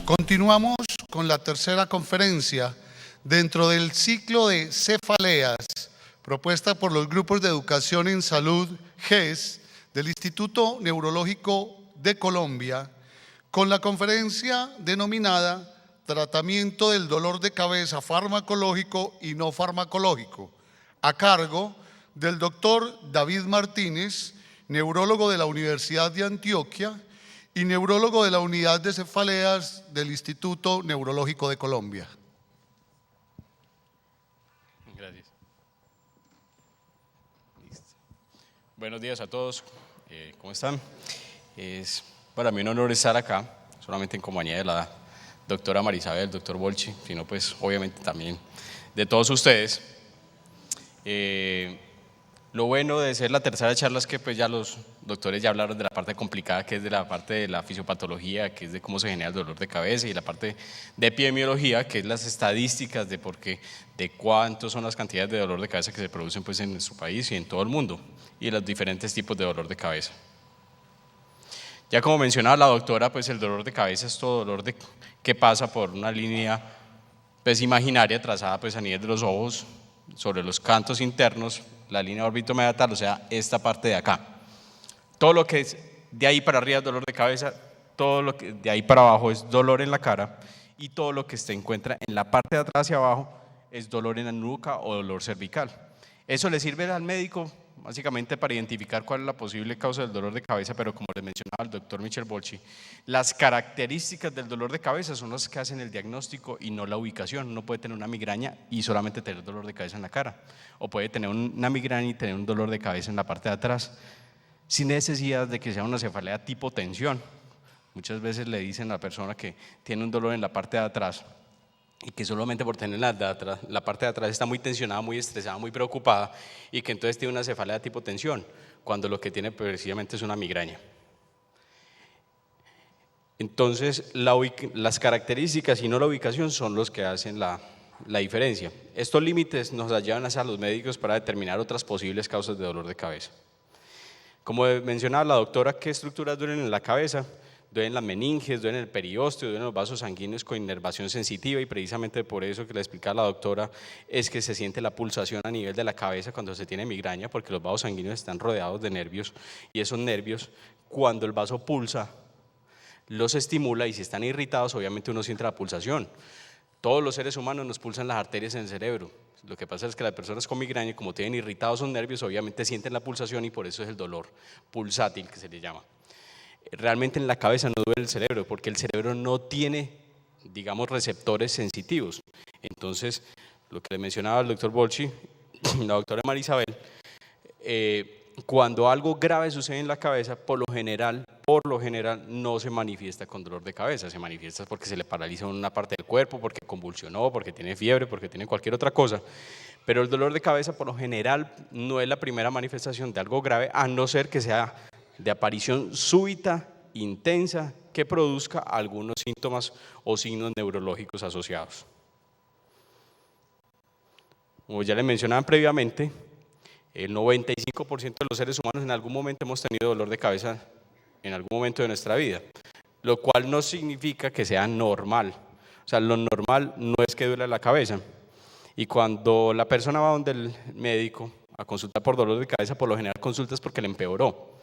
Continuamos con la tercera conferencia dentro del ciclo de cefaleas propuesta por los grupos de educación en salud GES del Instituto Neurológico de Colombia, con la conferencia denominada Tratamiento del dolor de cabeza farmacológico y no farmacológico, a cargo del doctor David Martínez, neurólogo de la Universidad de Antioquia y neurólogo de la Unidad de Cefaleas del Instituto Neurológico de Colombia. Gracias. Listo. Buenos días a todos, ¿cómo están? Es para mí un honor estar acá, solamente en compañía de la doctora Marisabel, el doctor Bolchi, sino pues obviamente también de todos ustedes. Lo bueno de ser la tercera charla es que pues ya los doctores ya hablaron de la parte complicada, que es de la parte de la fisiopatología, que es de cómo se genera el dolor de cabeza, y la parte de epidemiología, que es las estadísticas de por qué, de cuántos son las cantidades de dolor de cabeza que se producen pues en nuestro país y en todo el mundo, y los diferentes tipos de dolor de cabeza. Ya como mencionaba la doctora, pues el dolor de cabeza es todo dolor que pasa por una línea pues imaginaria trazada pues a nivel de los ojos, sobre los cantos internos, la línea órbito-mediatal, o sea, esta parte de acá. Todo lo que es de ahí para arriba es dolor de cabeza, todo lo que de ahí para abajo es dolor en la cara, y todo lo que se encuentra en la parte de atrás hacia abajo es dolor en la nuca o dolor cervical. Eso le sirve al médico básicamente para identificar cuál es la posible causa del dolor de cabeza, pero como les mencionaba el doctor Michel Bolchi, las características del dolor de cabeza son las que hacen el diagnóstico y no la ubicación. Uno puede tener una migraña y solamente tener dolor de cabeza en la cara, o puede tener una migraña y tener un dolor de cabeza en la parte de atrás, sin necesidad de que sea una cefalea tipo tensión. Muchas veces le dicen a la persona que tiene un dolor en la parte de atrás y que solamente por tener la parte de atrás está muy tensionada, muy estresada, muy preocupada, y que entonces tiene una cefalea tipo tensión, cuando lo que tiene precisamente es una migraña. Entonces las características y no la ubicación son los que hacen la diferencia. Estos límites nos ayudan a los médicos para determinar otras posibles causas de dolor de cabeza. Como mencionaba la doctora, ¿qué estructuras duelen en la cabeza? Duelen las meninges, duelen el periósteo, duelen los vasos sanguíneos con inervación sensitiva, y precisamente por eso que le explicaba la doctora es que se siente la pulsación a nivel de la cabeza cuando se tiene migraña, porque los vasos sanguíneos están rodeados de nervios, y esos nervios, cuando el vaso pulsa, los estimula, y si están irritados obviamente uno siente la pulsación. Todos los seres humanos nos pulsan las arterias en el cerebro. Lo que pasa es que las personas con migraña, como tienen irritados sus nervios, obviamente sienten la pulsación, y por eso es el dolor pulsátil que se le llama. Realmente en la cabeza no duele el cerebro, porque el cerebro no tiene, digamos, receptores sensitivos. Entonces, lo que le mencionaba el doctor Bolchi, la doctora Marisabel, cuando algo grave sucede en la cabeza, por lo general no se manifiesta con dolor de cabeza, se manifiesta porque se le paraliza una parte del cuerpo, porque convulsionó, porque tiene fiebre, porque tiene cualquier otra cosa. Pero el dolor de cabeza por lo general no es la primera manifestación de algo grave, a no ser que sea de aparición súbita, intensa, que produzca algunos síntomas o signos neurológicos asociados. Como ya les mencionaba previamente, el 95% de los seres humanos en algún momento hemos tenido dolor de cabeza en algún momento de nuestra vida, lo cual no significa que sea normal. O sea, lo normal no es que duele la cabeza. Y cuando la persona va donde el médico a consultar por dolor de cabeza, por lo general consultas porque le empeoró.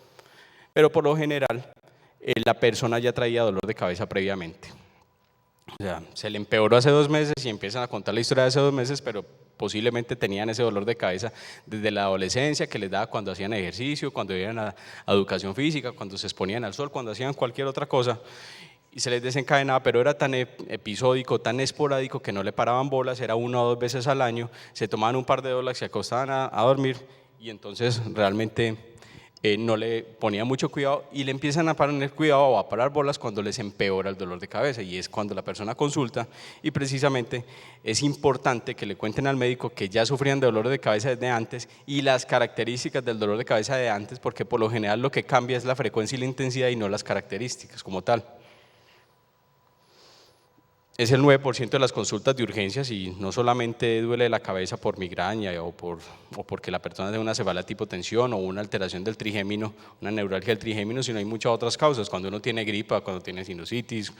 Pero por lo general la persona ya traía dolor de cabeza previamente. O sea, se le empeoró hace 2 meses y empiezan a contar la historia de hace 2 meses, pero posiblemente tenían ese dolor de cabeza desde la adolescencia, que les daba cuando hacían ejercicio, cuando iban a educación física, cuando se exponían al sol, cuando hacían cualquier otra cosa, y se les desencadenaba, pero era tan episódico, tan esporádico, que no le paraban bolas, era 1 o 2 veces al año, se tomaban un par de Dolax, se acostaban a dormir, y entonces realmente no le ponían mucho cuidado, y le empiezan a poner cuidado o a parar bolas cuando les empeora el dolor de cabeza, y es cuando la persona consulta. Y precisamente es importante que le cuenten al médico que ya sufrían de dolor de cabeza desde antes y las características del dolor de cabeza de antes, porque por lo general lo que cambia es la frecuencia y la intensidad y no las características como tal. es el 9% de las consultas de urgencias y no solamente duele la cabeza por migraña o porque la persona tiene una cefalea tipo tensión o una alteración del trigémino, una neuralgia del trigémino, sino hay muchas otras causas, cuando uno tiene gripa, cuando tiene sinusitis,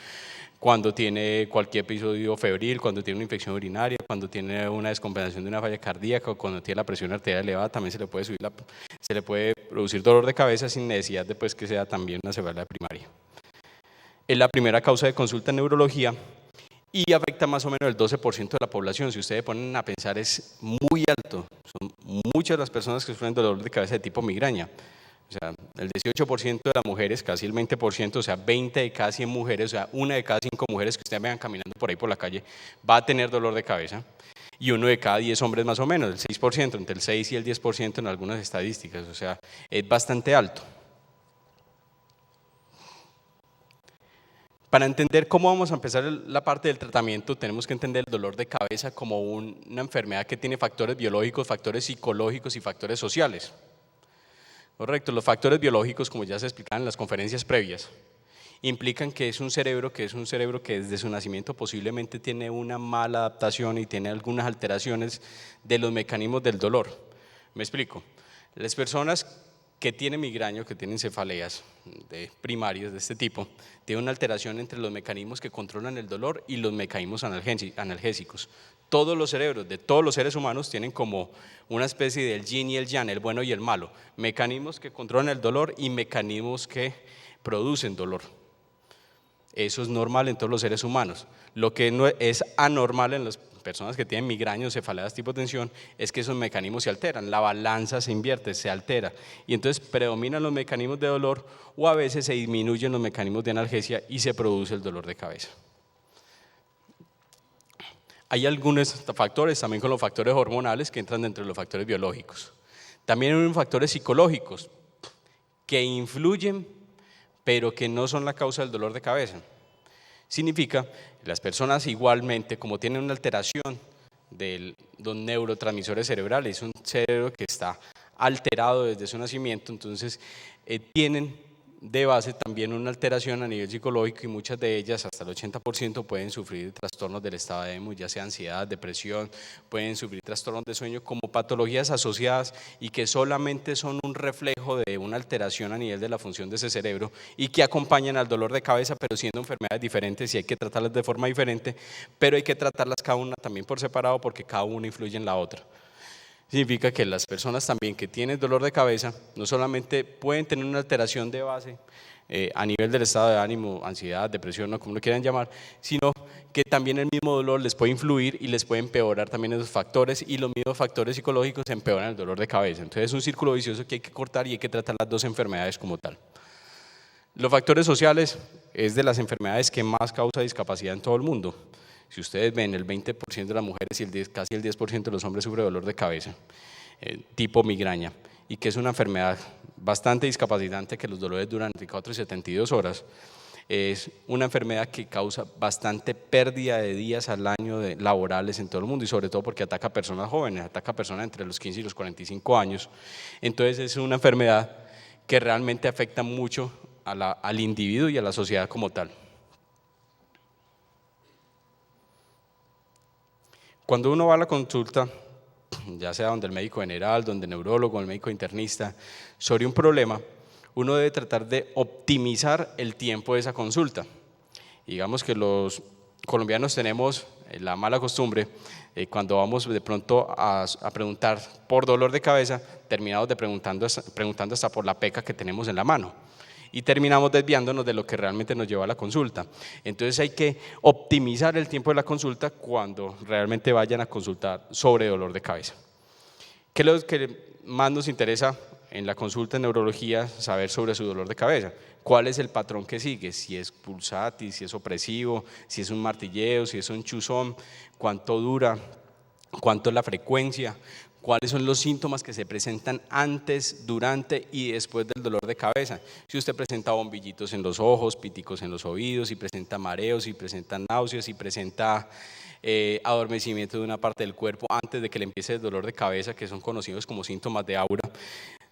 cuando tiene cualquier episodio febril, cuando tiene una infección urinaria, cuando tiene una descompensación de una falla cardíaca o cuando tiene la presión arterial elevada, también se le puede producir dolor de cabeza sin necesidad de pues, que sea también una cefalea primaria. Es la primera causa de consulta en neurología y afecta más o menos el 12% de la población. Si ustedes ponen a pensar, es muy alto. Son muchas las personas que sufren dolor de cabeza de tipo migraña. O sea, el 18% de las mujeres, casi el 20%, o sea, 20 de cada 100 mujeres, o sea, una de cada 5 mujeres que ustedes vean caminando por ahí por la calle va a tener dolor de cabeza. Y uno de cada 10 hombres más o menos, el 6%, entre el 6 y el 10% en algunas estadísticas. O sea, es bastante alto. Para entender cómo vamos a empezar la parte del tratamiento, tenemos que entender el dolor de cabeza como una enfermedad que tiene factores biológicos, factores psicológicos y factores sociales. Correcto, los factores biológicos, como ya se explicaban en las conferencias previas, implican que es un cerebro que desde su nacimiento posiblemente tiene una mala adaptación y tiene algunas alteraciones de los mecanismos del dolor. Me explico. Las personas que tienen migraña, que tienen cefaleas primarias de este tipo, tienen una alteración entre los mecanismos que controlan el dolor y los mecanismos analgésicos. Todos los cerebros de todos los seres humanos tienen como una especie del yin y el yang, el bueno y el malo, mecanismos que controlan el dolor y mecanismos que producen dolor. Eso es normal en todos los seres humanos. Lo que no es anormal en las personas que tienen migraña o cefaleas tipo tensión es que esos mecanismos se alteran, la balanza se invierte, se altera y entonces predominan los mecanismos de dolor o a veces se disminuyen los mecanismos de analgesia y se produce el dolor de cabeza. Hay algunos factores, también con los factores hormonales que entran dentro de los factores biológicos. También hay unos factores psicológicos que influyen pero que no son la causa del dolor de cabeza. Significa que las personas igualmente, como tienen una alteración de los neurotransmisores cerebrales, un cerebro que está alterado desde su nacimiento, entonces tienen de base también una alteración a nivel psicológico y muchas de ellas, hasta el 80%, pueden sufrir trastornos del estado de ánimo, ya sea ansiedad, depresión, pueden sufrir trastornos de sueño como patologías asociadas y que solamente son un reflejo de una alteración a nivel de la función de ese cerebro y que acompañan al dolor de cabeza, pero siendo enfermedades diferentes y hay que tratarlas de forma diferente, pero hay que tratarlas cada una también por separado porque cada una influye en la otra. Significa que las personas también que tienen dolor de cabeza no solamente pueden tener una alteración de base a nivel del estado de ánimo, ansiedad, depresión o como lo quieran llamar, sino que también el mismo dolor les puede influir y les puede empeorar también esos factores y los mismos factores psicológicos empeoran el dolor de cabeza. Entonces es un círculo vicioso que hay que cortar y hay que tratar las dos enfermedades como tal. Los factores sociales es de las enfermedades que más causa discapacidad en todo el mundo. Si ustedes ven, el 20% de las mujeres y casi el 10% de los hombres sufre dolor de cabeza, tipo migraña, y que es una enfermedad bastante discapacitante, que los dolores duran entre 4 y 72 horas. Es una enfermedad que causa bastante pérdida de días al año laborales en todo el mundo y sobre todo porque ataca a personas jóvenes, ataca a personas entre los 15 y los 45 años. Entonces es una enfermedad que realmente afecta mucho al individuo y a la sociedad como tal. Cuando uno va a la consulta, ya sea donde el médico general, donde el neurólogo, el médico internista, sobre un problema, uno debe tratar de optimizar el tiempo de esa consulta. Digamos que los colombianos tenemos la mala costumbre, cuando vamos de pronto a preguntar por dolor de cabeza, terminamos de preguntando hasta por la peca que tenemos en la mano. Y terminamos desviándonos de lo que realmente nos lleva a la consulta. Entonces hay que optimizar el tiempo de la consulta cuando realmente vayan a consultar sobre dolor de cabeza. ¿Qué es lo que más nos interesa en la consulta en neurología? Saber sobre su dolor de cabeza. ¿Cuál es el patrón que sigue? Si es pulsátil, si es opresivo, si es un martilleo, si es un chuzón, cuánto dura, cuánto es la frecuencia, cuáles son los síntomas que se presentan antes, durante y después del dolor de cabeza. Si usted presenta bombillitos en los ojos, píticos en los oídos, si presenta mareos, si presenta náuseas, si presenta adormecimiento de una parte del cuerpo antes de que le empiece el dolor de cabeza, que son conocidos como síntomas de aura.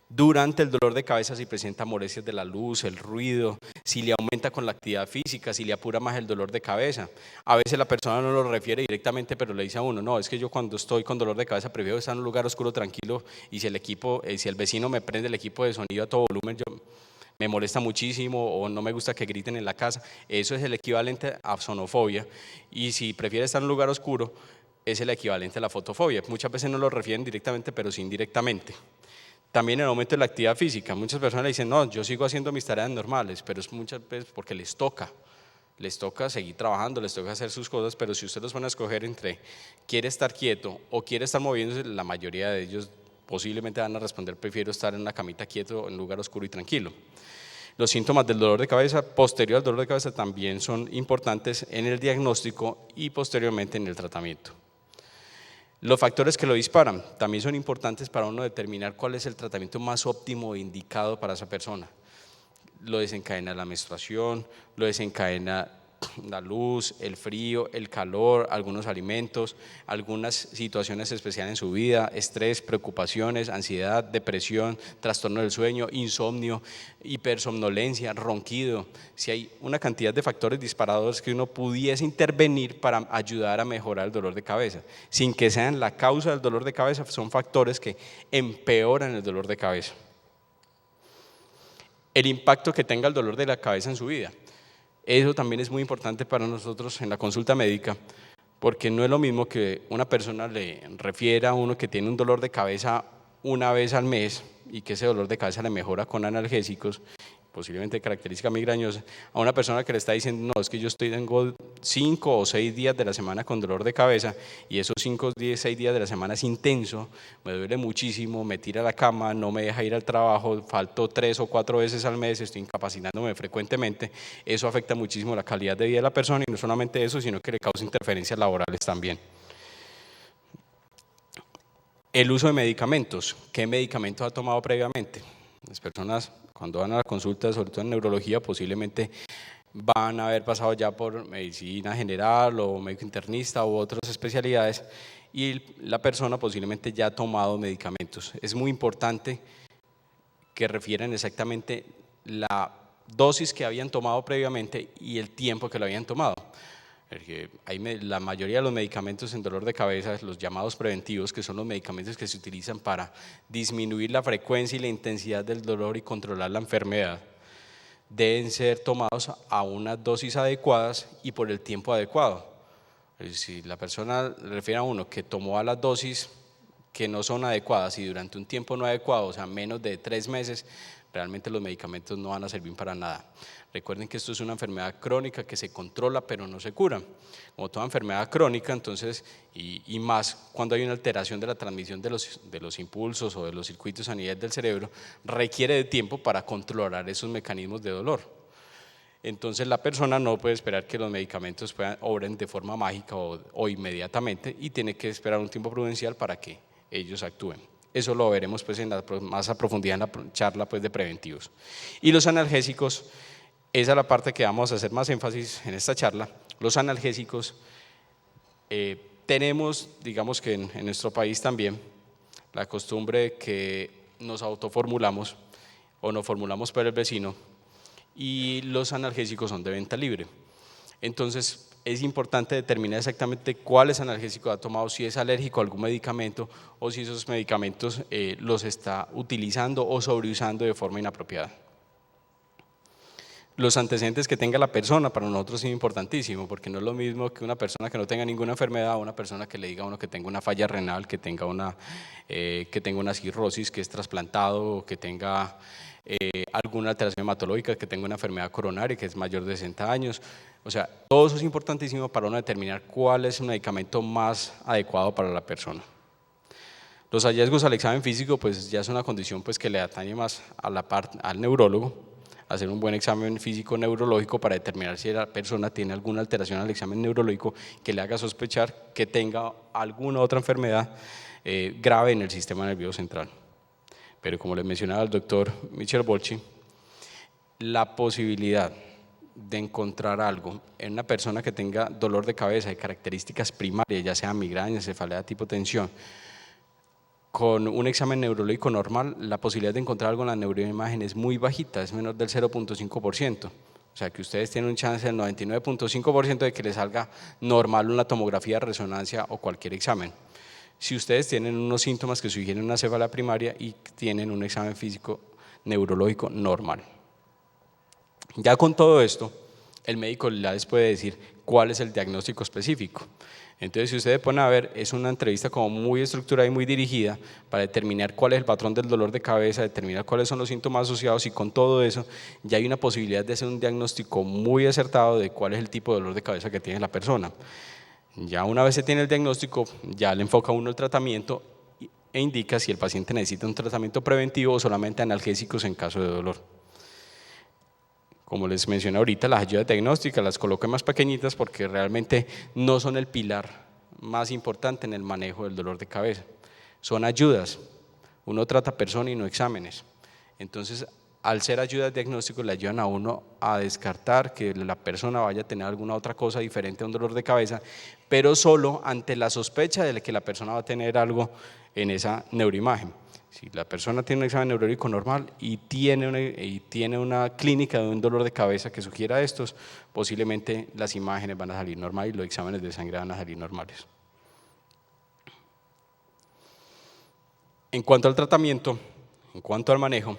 Durante el dolor de cabeza, si presenta molestias de la luz, el ruido, si le aumenta con la actividad física, si le apura más el dolor de cabeza. A veces la persona no lo refiere directamente, pero le dice a uno, no, es que yo cuando estoy con dolor de cabeza prefiero estar en un lugar oscuro, tranquilo, y si el vecino me prende el equipo de sonido a todo volumen, me molesta muchísimo o no me gusta que griten en la casa. Eso es el equivalente a sonofobia. Y si prefiere estar en un lugar oscuro, es el equivalente a la fotofobia. Muchas veces no lo refieren directamente, pero sí indirectamente. También el aumento de la actividad física. Muchas personas le dicen, no, yo sigo haciendo mis tareas normales, pero es muchas veces porque les toca seguir trabajando, les toca hacer sus cosas, pero si usted los van a escoger entre quiere estar quieto o quiere estar moviéndose, la mayoría de ellos posiblemente van a responder, prefiero estar en una camita quieto, en un lugar oscuro y tranquilo. Los síntomas del dolor de cabeza, posterior al dolor de cabeza, también son importantes en el diagnóstico y posteriormente en el tratamiento. Los factores que lo disparan también son importantes para uno determinar cuál es el tratamiento más óptimo e indicado para esa persona. Lo desencadena la menstruación, lo desencadena la luz, el frío, el calor, algunos alimentos, algunas situaciones especiales en su vida, estrés, preocupaciones, ansiedad, depresión, trastorno del sueño, insomnio, hipersomnolencia, ronquido. Si hay una cantidad de factores disparadores que uno pudiese intervenir para ayudar a mejorar el dolor de cabeza, sin que sean la causa del dolor de cabeza, son factores que empeoran el dolor de cabeza. El impacto que tenga el dolor de la cabeza en su vida. Eso también es muy importante para nosotros en la consulta médica, porque no es lo mismo que una persona le refiera a uno que tiene un dolor de cabeza una vez al mes y que ese dolor de cabeza le mejora con analgésicos, posiblemente característica migrañosa, a una persona que le está diciendo, no, es que yo tengo 5 o 6 días de la semana con dolor de cabeza y esos 5 o 6 días de la semana es intenso, me duele muchísimo, me tira a la cama, no me deja ir al trabajo, falto 3 o 4 veces al mes, estoy incapacitándome frecuentemente. Eso afecta muchísimo la calidad de vida de la persona y no solamente eso, sino que le causa interferencias laborales también. El uso de medicamentos. ¿Qué medicamentos ha tomado previamente? Las personas cuando van a la consulta, sobre todo en neurología, posiblemente van a haber pasado ya por medicina general o médico internista u otras especialidades y la persona posiblemente ya ha tomado medicamentos. Es muy importante que refieran exactamente la dosis que habían tomado previamente y el tiempo que lo habían tomado. La mayoría de los medicamentos en dolor de cabeza, los llamados preventivos, que son los medicamentos que se utilizan para disminuir la frecuencia y la intensidad del dolor y controlar la enfermedad, deben ser tomados a unas dosis adecuadas y por el tiempo adecuado. Si la persona le refiere a uno que tomó a las dosis que no son adecuadas y durante un tiempo no adecuado, o sea, menos de 3 meses, realmente los medicamentos no van a servir para nada. Recuerden que esto es una enfermedad crónica que se controla pero no se cura. Como toda enfermedad crónica, entonces, y más cuando hay una alteración de la transmisión de los impulsos o de los circuitos a nivel del cerebro, requiere de tiempo para controlar esos mecanismos de dolor. Entonces la persona no puede esperar que los medicamentos obren de forma mágica o inmediatamente y tiene que esperar un tiempo prudencial para que ellos actúen. Eso lo veremos pues, más a profundidad en la charla pues, de preventivos. Y los analgésicos, esa es la parte que vamos a hacer más énfasis en esta charla. Los analgésicos, tenemos, digamos que en nuestro país también, la costumbre de que nos autoformulamos o nos formulamos por el vecino y los analgésicos son de venta libre. Entonces, es importante determinar exactamente cuáles analgésicos ha tomado, si es alérgico a algún medicamento o si esos medicamentos los está utilizando o sobreusando de forma inapropiada. Los antecedentes que tenga la persona para nosotros es importantísimo, porque no es lo mismo que una persona que no tenga ninguna enfermedad o una persona que le diga a uno que tenga una falla renal, que tenga una cirrosis, que es trasplantado, o que tenga alguna alteración hematológica, que tenga una enfermedad coronaria, que es mayor de 60 años. O sea, todo eso es importantísimo para uno determinar cuál es el medicamento más adecuado para la persona. Los hallazgos al examen físico, pues ya es una condición pues, que le atañe más al neurólogo, hacer un buen examen físico neurológico para determinar si la persona tiene alguna alteración al examen neurológico que le haga sospechar que tenga alguna otra enfermedad grave en el sistema nervioso central. Pero como les mencionaba el doctor Michel Bolchi, la posibilidad de encontrar algo en una persona que tenga dolor de cabeza de características primarias, ya sea migraña, cefalea tipo tensión, con un examen neurológico normal, la posibilidad de encontrar algo en la neuroimagen es muy bajita, es menor del 0.5%. O sea que ustedes tienen un chance del 99.5% de que les salga normal una tomografía de resonancia o cualquier examen. Si ustedes tienen unos síntomas que sugieren una cefalea primaria y tienen un examen físico neurológico normal. Ya con todo esto, el médico les puede decir cuál es el diagnóstico específico. Entonces, si ustedes ponen a ver, es una entrevista como muy estructurada y muy dirigida para determinar cuál es el patrón del dolor de cabeza, determinar cuáles son los síntomas asociados, y con todo eso ya hay una posibilidad de hacer un diagnóstico muy acertado de cuál es el tipo de dolor de cabeza que tiene la persona. Ya una vez se tiene el diagnóstico, ya le enfoca uno el tratamiento e indica si el paciente necesita un tratamiento preventivo o solamente analgésicos en caso de dolor. Como les mencioné ahorita, las ayudas diagnósticas las coloqué más pequeñitas porque realmente no son el pilar más importante en el manejo del dolor de cabeza. Son ayudas. Uno trata personas y no exámenes. Entonces, al ser ayudas diagnósticas, le ayudan a uno a descartar que la persona vaya a tener alguna otra cosa diferente a un dolor de cabeza, pero solo ante la sospecha de que la persona va a tener algo en esa neuroimagen. Si la persona tiene un examen neurológico normal y tiene una clínica de un dolor de cabeza que sugiera estos, posiblemente las imágenes van a salir normales y los exámenes de sangre van a salir normales. En cuanto al tratamiento, en cuanto al manejo,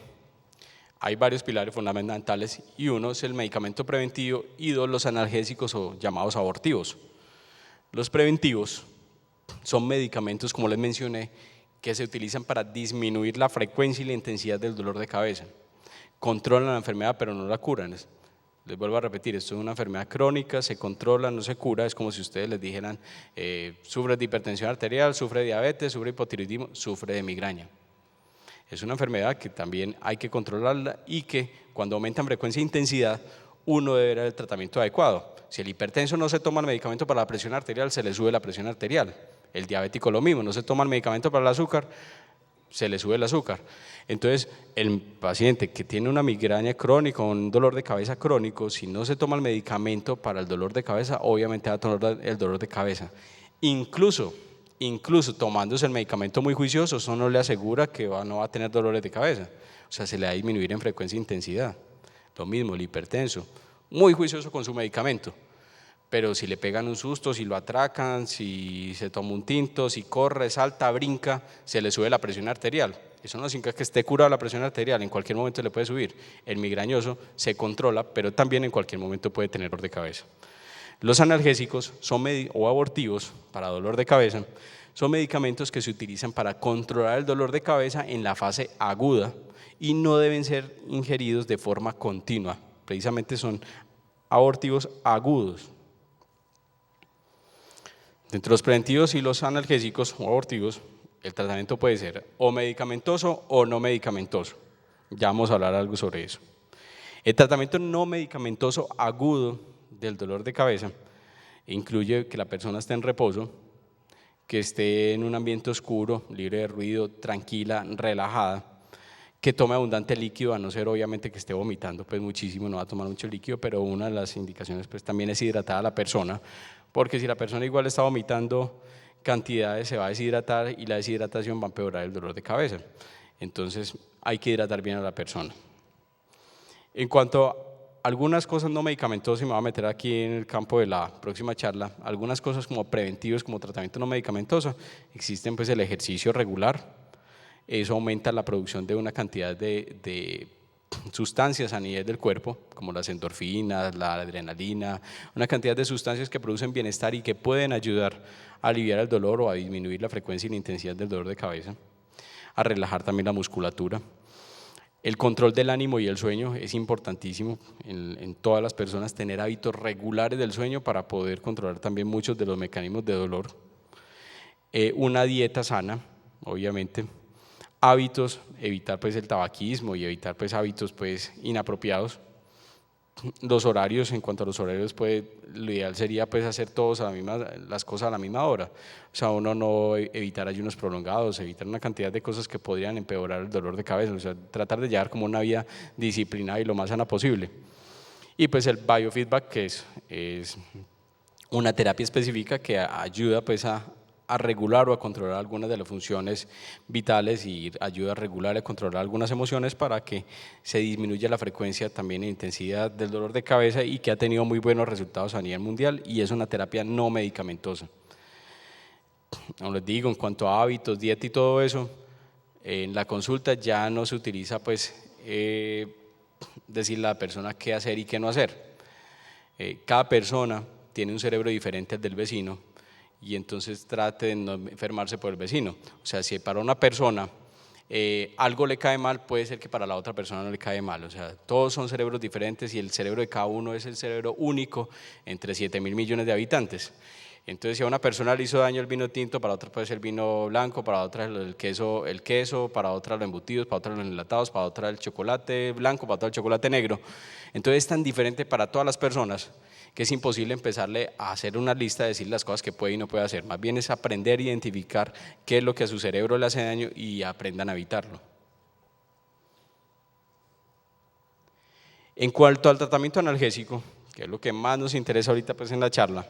hay varios pilares fundamentales y uno es el medicamento preventivo y dos los analgésicos o llamados abortivos. Los preventivos son medicamentos, como les mencioné, que se utilizan para disminuir la frecuencia y la intensidad del dolor de cabeza. Controlan la enfermedad pero no la curan. Les vuelvo a repetir, esto es una enfermedad crónica, se controla, no se cura. Es como si ustedes les dijeran, sufre de hipertensión arterial, sufre de diabetes, sufre de hipotiroidismo, sufre de migraña. Es una enfermedad que también hay que controlarla y que cuando aumenta en frecuencia e intensidad, uno debe dar el tratamiento adecuado. Si el hipertenso no se toma el medicamento para la presión arterial, se le sube la presión arterial. El diabético lo mismo, no se toma el medicamento para el azúcar, se le sube el azúcar. Entonces, el paciente que tiene una migraña crónica o un dolor de cabeza crónico, si no se toma el medicamento para el dolor de cabeza, obviamente va a tener el dolor de cabeza. Incluso tomándose el medicamento muy juicioso, eso no le asegura que no va a tener dolores de cabeza. O sea, se le va a disminuir en frecuencia e intensidad. Lo mismo, el hipertenso, muy juicioso con su medicamento. Pero si le pegan un susto, si lo atracan, si se toma un tinto, si corre, salta, brinca, se le sube la presión arterial. Eso no significa que esté curada la presión arterial, en cualquier momento le puede subir. El migrañoso se controla, pero también en cualquier momento puede tener dolor de cabeza. Los analgésicos o abortivos para dolor de cabeza son medicamentos que se utilizan para controlar el dolor de cabeza en la fase aguda y no deben ser ingeridos de forma continua. Precisamente son abortivos agudos. Entre los preventivos y los analgésicos o abortivos, el tratamiento puede ser o medicamentoso o no medicamentoso. Ya vamos a hablar algo sobre eso. El tratamiento no medicamentoso agudo del dolor de cabeza incluye que la persona esté en reposo, que esté en un ambiente oscuro, libre de ruido, tranquila, relajada, que tome abundante líquido, a no ser obviamente que esté vomitando pues muchísimo, no va a tomar mucho líquido, pero una de las indicaciones pues también es hidratar a la persona, porque si la persona igual está vomitando cantidades se va a deshidratar y la deshidratación va a empeorar el dolor de cabeza. Entonces hay que hidratar bien a la persona. En cuanto a algunas cosas no medicamentosas, y me voy a meter aquí en el campo de la próxima charla, algunas cosas como preventivos, como tratamiento no medicamentoso, existen pues el ejercicio regular. Eso aumenta la producción de una cantidad de sustancias a nivel del cuerpo, como las endorfinas, la adrenalina, una cantidad de sustancias que producen bienestar y que pueden ayudar a aliviar el dolor o a disminuir la frecuencia y la intensidad del dolor de cabeza, a relajar también la musculatura. El control del ánimo y el sueño es importantísimo en todas las personas, tener hábitos regulares del sueño para poder controlar también muchos de los mecanismos de dolor. Una dieta sana, obviamente. Hábitos, evitar pues el tabaquismo y evitar pues hábitos pues inapropiados. Los horarios, en cuanto a los horarios, pues lo ideal sería pues hacer todos las cosas a la misma hora. O sea, uno no evitar ayunos prolongados, evitar una cantidad de cosas que podrían empeorar el dolor de cabeza. O sea, tratar de llevar como una vida disciplinada y lo más sana posible. Y pues el biofeedback, que es una terapia específica que ayuda pues a a regular o a controlar algunas de las funciones vitales y ayuda a regular y a controlar algunas emociones para que se disminuya la frecuencia también e intensidad del dolor de cabeza, y que ha tenido muy buenos resultados a nivel mundial, y es una terapia no medicamentosa. Como les digo, en cuanto a hábitos, dieta y todo eso, en la consulta ya no se utiliza pues decirle a la persona qué hacer y qué no hacer. Cada persona tiene un cerebro diferente al del vecino, y entonces trate de no enfermarse por el vecino. O sea, si para una persona algo le cae mal, puede ser que para la otra persona no le cae mal. O sea, todos son cerebros diferentes y el cerebro de cada uno es el cerebro único entre 7.000 millones de habitantes. Entonces, si a una persona le hizo daño el vino tinto, para otra puede ser el vino blanco, para otra el queso, para otra los embutidos, para otra los enlatados, para otra el chocolate blanco, para otra el chocolate negro. Entonces, es tan diferente para todas las personas que es imposible empezarle a hacer una lista de decir las cosas que puede y no puede hacer. Más bien es aprender a identificar qué es lo que a su cerebro le hace daño y aprendan a evitarlo. En cuanto al tratamiento analgésico, que es lo que más nos interesa ahorita pues en la charla,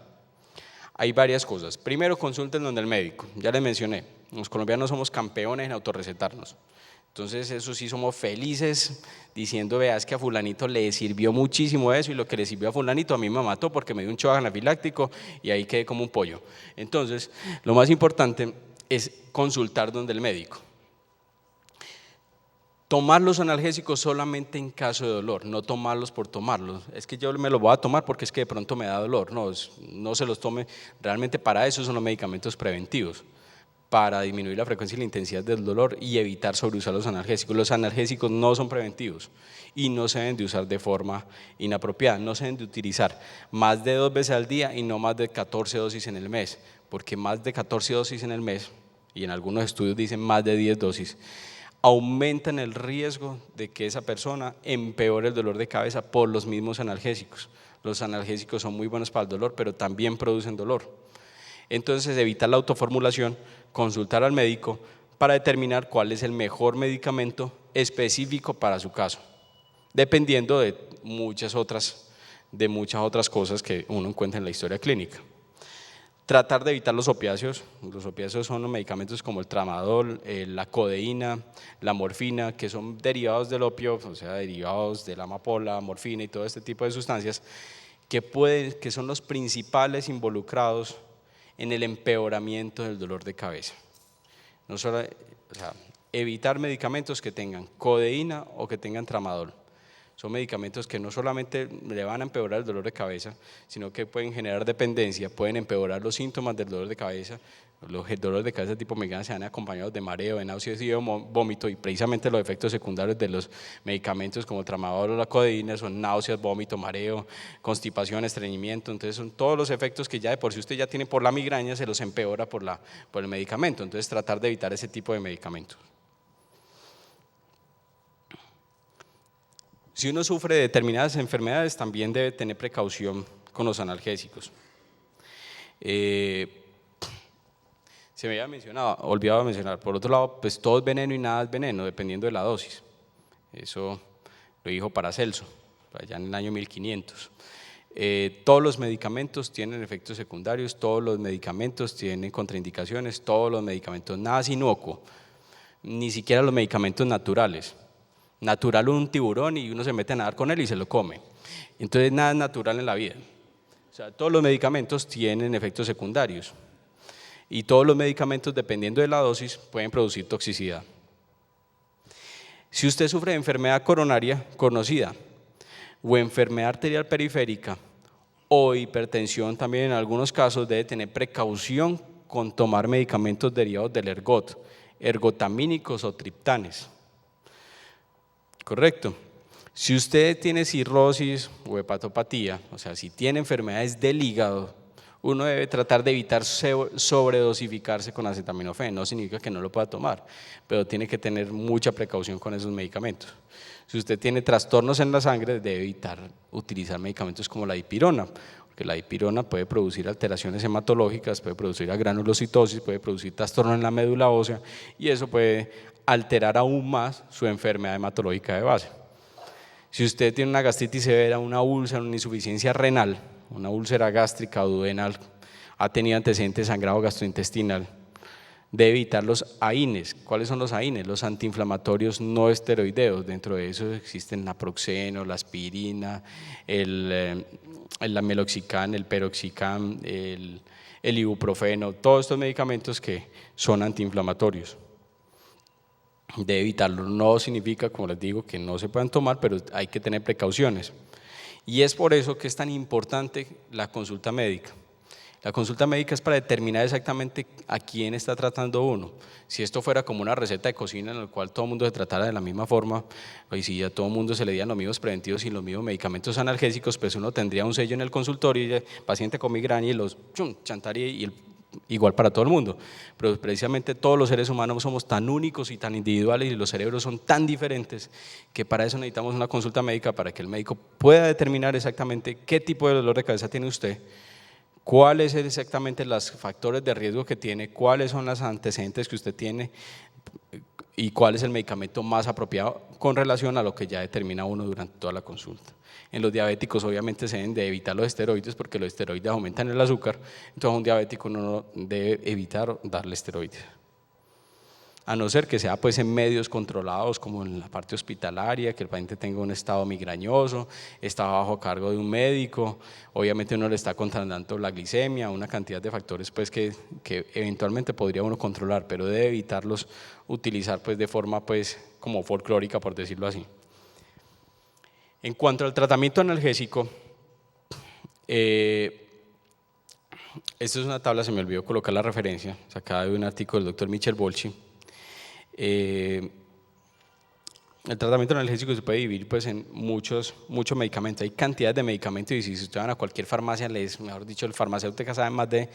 hay varias cosas. Primero, consulten donde el médico. Ya les mencioné, los colombianos somos campeones en autorrecetarnos. Entonces, eso sí, somos felices diciendo, veas que a fulanito le sirvió muchísimo eso, y lo que le sirvió a fulanito a mí me mató porque me dio un shock anafiláctico y ahí quedé como un pollo. Entonces, lo más importante es consultar donde el médico. Tomar los analgésicos solamente en caso de dolor, no tomarlos por tomarlos. Es que yo me los voy a tomar porque es que de pronto me da dolor. No se los tome, realmente para eso son los medicamentos preventivos, para disminuir la frecuencia y la intensidad del dolor y evitar sobreusar los analgésicos. Los analgésicos no son preventivos y no se deben de usar de forma inapropiada. No se deben de utilizar más de 2 veces al día y no más de 14 dosis en el mes, porque más de 14 dosis en el mes, y en algunos estudios dicen más de 10 dosis, aumentan el riesgo de que esa persona empeore el dolor de cabeza por los mismos analgésicos. Los analgésicos son muy buenos para el dolor, pero también producen dolor. Entonces, evitar la autoformulación, consultar al médico para determinar cuál es el mejor medicamento específico para su caso, dependiendo de muchas otras cosas que uno encuentra en la historia clínica. Tratar de evitar los opiáceos. Los opiáceos son los medicamentos como el tramadol, la codeína, la morfina, que son derivados del opio, o sea, derivados de la amapola, morfina y todo este tipo de sustancias que son los principales involucrados en el empeoramiento del dolor de cabeza. No solo, evitar medicamentos que tengan codeína o que tengan tramadol. Son medicamentos que no solamente le van a empeorar el dolor de cabeza, sino que pueden generar dependencia, pueden empeorar los síntomas del dolor de cabeza. Los dolores de cabeza tipo migraña se van acompañados de mareo, de náuseas y de vómito, y precisamente los efectos secundarios de los medicamentos como el tramadol o la codeína son náuseas, vómito, mareo, constipación, estreñimiento. Entonces son todos los efectos que ya de por sí usted ya tiene por la migraña, se los empeora por el medicamento. Entonces tratar de evitar ese tipo de medicamentos. Si uno sufre de determinadas enfermedades, también debe tener precaución con los analgésicos. Se me había mencionado, olvidado de mencionar, por otro lado, pues todo es veneno y nada es veneno, dependiendo de la dosis. Eso lo dijo Paracelso, allá en el año 1500. Todos los medicamentos tienen efectos secundarios, todos los medicamentos tienen contraindicaciones, todos los medicamentos, nada es inocuo, ni siquiera los medicamentos naturales. Natural un tiburón y uno se mete a nadar con él y se lo come. Entonces nada es natural en la vida. O sea, todos los medicamentos tienen efectos secundarios y todos los medicamentos, dependiendo de la dosis, pueden producir toxicidad. Si usted sufre de enfermedad coronaria conocida o enfermedad arterial periférica o hipertensión, también en algunos casos debe tener precaución con tomar medicamentos derivados del ergot, ergotamínicos o triptanes. Correcto. Si usted tiene cirrosis o hepatopatía, o sea, si tiene enfermedades del hígado, uno debe tratar de evitar sobredosificarse con acetaminofén. No significa que no lo pueda tomar, pero tiene que tener mucha precaución con esos medicamentos. Si usted tiene trastornos en la sangre, debe evitar utilizar medicamentos como la dipirona, porque la dipirona puede producir alteraciones hematológicas, puede producir granulocitosis, puede producir trastorno en la médula ósea, y eso puede alterar aún más su enfermedad hematológica de base. Si usted tiene una gastritis severa, una úlcera, una insuficiencia renal, una úlcera gástrica o duodenal, ha tenido antecedentes de sangrado gastrointestinal, debe evitar los AINES. ¿Cuáles son los AINES? Los antiinflamatorios no esteroideos. Dentro de eso existen naproxeno, la aspirina, la meloxicam, el peroxicam, el ibuprofeno, todos estos medicamentos que son antiinflamatorios. Debe evitarlo. No significa, como les digo, que no se puedan tomar, pero hay que tener precauciones. Y es por eso que es tan importante la consulta médica. La consulta médica es para determinar exactamente a quién está tratando uno. Si esto fuera como una receta de cocina en la cual todo el mundo se tratara de la misma forma, y si a todo el mundo se le dieran los mismos preventivos y los mismos medicamentos analgésicos, pues uno tendría un sello en el consultorio y el paciente con migraña y los chantaría igual para todo el mundo. Pero precisamente todos los seres humanos somos tan únicos y tan individuales y los cerebros son tan diferentes que para eso necesitamos una consulta médica para que el médico pueda determinar exactamente qué tipo de dolor de cabeza tiene usted, cuáles son exactamente los factores de riesgo que tiene, cuáles son los antecedentes que usted tiene y cuál es el medicamento más apropiado con relación a lo que ya determina uno durante toda la consulta. En los diabéticos obviamente se deben de evitar los esteroides porque los esteroides aumentan el azúcar, entonces a un diabético uno no debe evitar darle esteroides. A no ser que sea pues en medios controlados como en la parte hospitalaria, que el paciente tenga un estado migrañoso, está bajo cargo de un médico, obviamente uno le está controlando la glicemia, una cantidad de factores pues que eventualmente podría uno controlar, pero debe evitarlos utilizar pues de forma pues como folclórica, por decirlo así. En cuanto al tratamiento analgésico, esta es una tabla, se me olvidó colocar la referencia, sacada de un artículo del doctor Michel Bolchi. El tratamiento analgésico se puede dividir pues, en muchos medicamentos, hay cantidades de medicamentos y si ustedes van a cualquier farmacia, mejor dicho, el farmacéutico sabe más de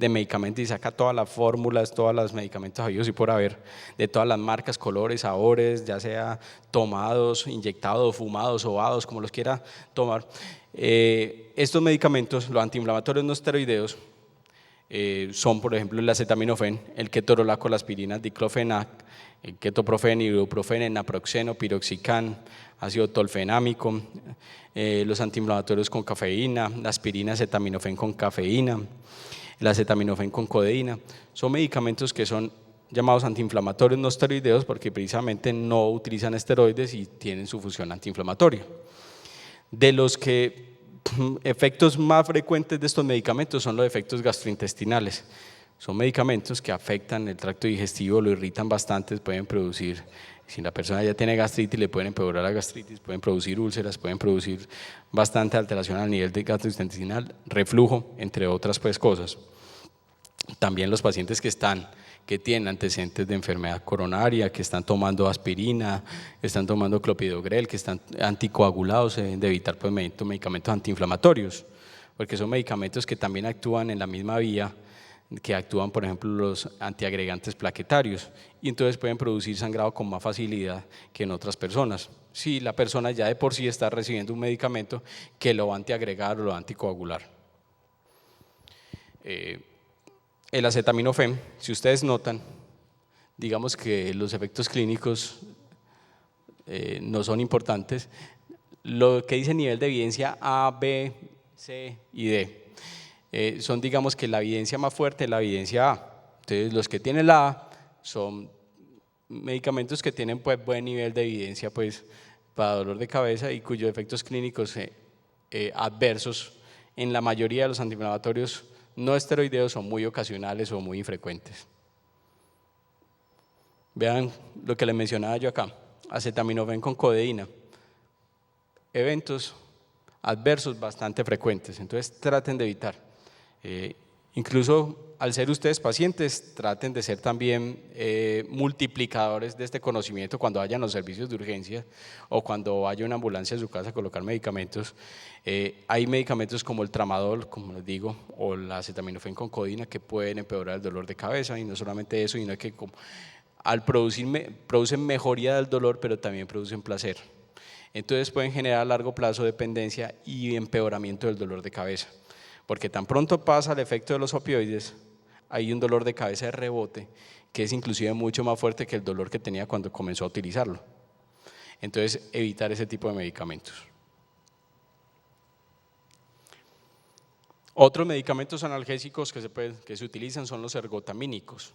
medicamentos y saca todas las fórmulas, todos los medicamentos habidos y por haber, de todas las marcas, colores, sabores, ya sea tomados, inyectados, fumados, sobados, como los quiera tomar. Estos medicamentos, los antiinflamatorios no esteroideos, son por ejemplo el acetaminofén, el ketorolaco, la aspirina, diclofenac, el ketoprofeno, ibuprofeno, naproxeno, piroxicam, ácido tolfenámico, los antiinflamatorios con cafeína, la aspirina, acetaminofén con cafeína, el acetaminofén con codeína, son medicamentos que son llamados antiinflamatorios no esteroideos porque precisamente no utilizan esteroides y tienen su función antiinflamatoria. De los efectos más frecuentes de estos medicamentos son los efectos gastrointestinales. Son medicamentos que afectan el tracto digestivo, lo irritan bastante, pueden producir, si la persona ya tiene gastritis, le pueden empeorar la gastritis, pueden producir úlceras, pueden producir bastante alteración al nivel de gastrointestinal, reflujo, entre otras pues, cosas. También los pacientes que tienen antecedentes de enfermedad coronaria, que están tomando aspirina, están tomando clopidogrel, que están anticoagulados, se deben de evitar pues, medicamentos antiinflamatorios, porque son medicamentos que también actúan en la misma vía que actúan, por ejemplo, los antiagregantes plaquetarios y entonces pueden producir sangrado con más facilidad que en otras personas. Si la persona ya de por sí está recibiendo un medicamento que lo va a antiagregar o lo va a anticoagular. El acetaminofén, si ustedes notan, digamos que los efectos clínicos no son importantes. Lo que dice nivel de evidencia A, B, C y D son digamos que la evidencia más fuerte es la evidencia A. Entonces los que tienen la A son medicamentos que tienen pues, buen nivel de evidencia pues, para dolor de cabeza y cuyos efectos clínicos adversos en la mayoría de los antiinflamatorios no esteroideos son muy ocasionales o muy infrecuentes. Vean lo que les mencionaba yo acá, acetaminofén con codeína, eventos adversos bastante frecuentes, entonces traten de evitar. Incluso al ser ustedes pacientes, traten de ser también multiplicadores de este conocimiento cuando vayan a los servicios de urgencia o cuando vaya una ambulancia a su casa a colocar medicamentos. Hay medicamentos como el tramadol, como les digo, o la acetaminofén con codeína que pueden empeorar el dolor de cabeza y no solamente eso, sino que producen mejoría del dolor, pero también producen placer. Entonces pueden generar a largo plazo dependencia y empeoramiento del dolor de cabeza. Porque tan pronto pasa el efecto de los opioides, hay un dolor de cabeza de rebote que es inclusive mucho más fuerte que el dolor que tenía cuando comenzó a utilizarlo. Entonces, evitar ese tipo de medicamentos. Otros medicamentos analgésicos que se utilizan son los ergotamínicos.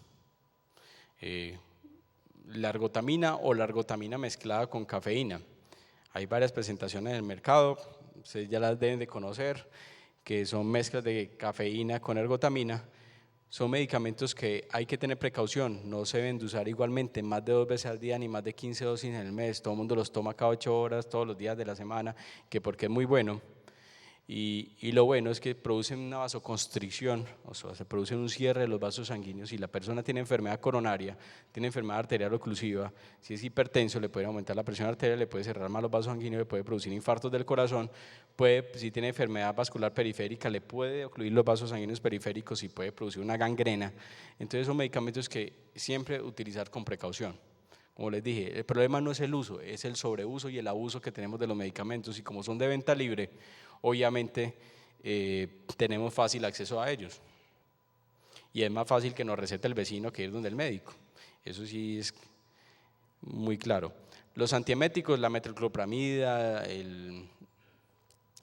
La ergotamina o la ergotamina mezclada con cafeína. Hay varias presentaciones en el mercado, ustedes ya las deben de conocer, que son mezclas de cafeína con ergotamina. Son medicamentos que hay que tener precaución, no se deben de usar igualmente más de 2 veces al día ni más de 15 dosis en el mes. Todo el mundo los toma cada 8 horas, todos los días de la semana, que porque es muy bueno. Y lo bueno es que producen una vasoconstricción, o sea, se produce un cierre de los vasos sanguíneos. Si la persona tiene enfermedad coronaria, tiene enfermedad arterial oclusiva, si es hipertenso, le puede aumentar la presión arterial, le puede cerrar más los vasos sanguíneos, le puede producir infartos del corazón, si tiene enfermedad vascular periférica, le puede ocluir los vasos sanguíneos periféricos y puede producir una gangrena. Entonces son medicamentos que siempre utilizar con precaución. Como les dije, el problema no es el uso, es el sobreuso y el abuso que tenemos de los medicamentos, y como son de venta libre, obviamente tenemos fácil acceso a ellos. Y es más fácil que nos recete el vecino que ir donde el médico. Eso sí es muy claro. Los antieméticos, la metilclopramida,